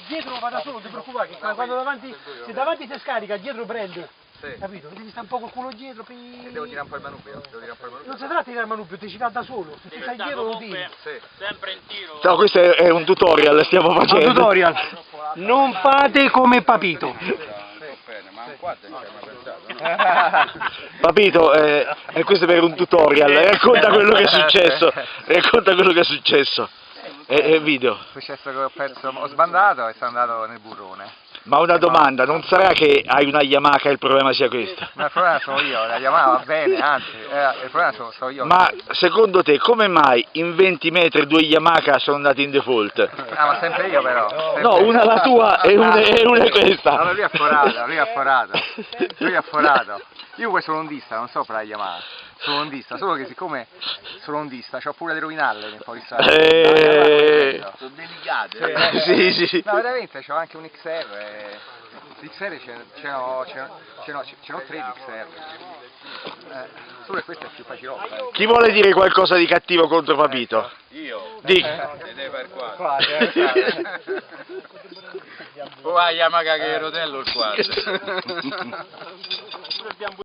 Dietro va da solo, non ti preoccupare, che quando davanti, se davanti si scarica, dietro prende. Sì. Capito? Vedi, sta un po' col culo dietro. Devo tirare un po' il manubrio? Non si tratta di tirare il manubrio, ti ci va da solo. Se tu stai dietro lo tiri. Sì. Sempre in tiro. No, questo è un tutorial, stiamo facendo. Un tutorial. Non fate come Papito. Ma un quadro non ci hai mai pensato. Papito, e questo per un tutorial, racconta quello che è successo, racconta quello che è successo. È video. È successo che ho sbandato e sono andato nel burrone. Ma una domanda, non sarà che hai una Yamaha e il problema sia questo? Ma il problema sono io, la Yamaha va bene, anzi, il problema sono io. Ma secondo te come mai in 20 metri due Yamaha sono andati in default? Ah, ma sempre io però. Sempre No, una la tua e una è questa. Allora lui ha forato. Io poi sono ondista, non so per la Yamaha. Sono ondista, solo che siccome sono ondista c'ho pure le rovinarle nel fuoristrada. Sono delicate. Sì. No, veramente c'ho anche un XR. L'XR ce n'ho 3 di XR. Solo che questo è più facilotto. Chi vuole dire qualcosa di cattivo contro Papito? Io. Dica. E deve fare il quadro. Poi Yamaha che rotello il quadro.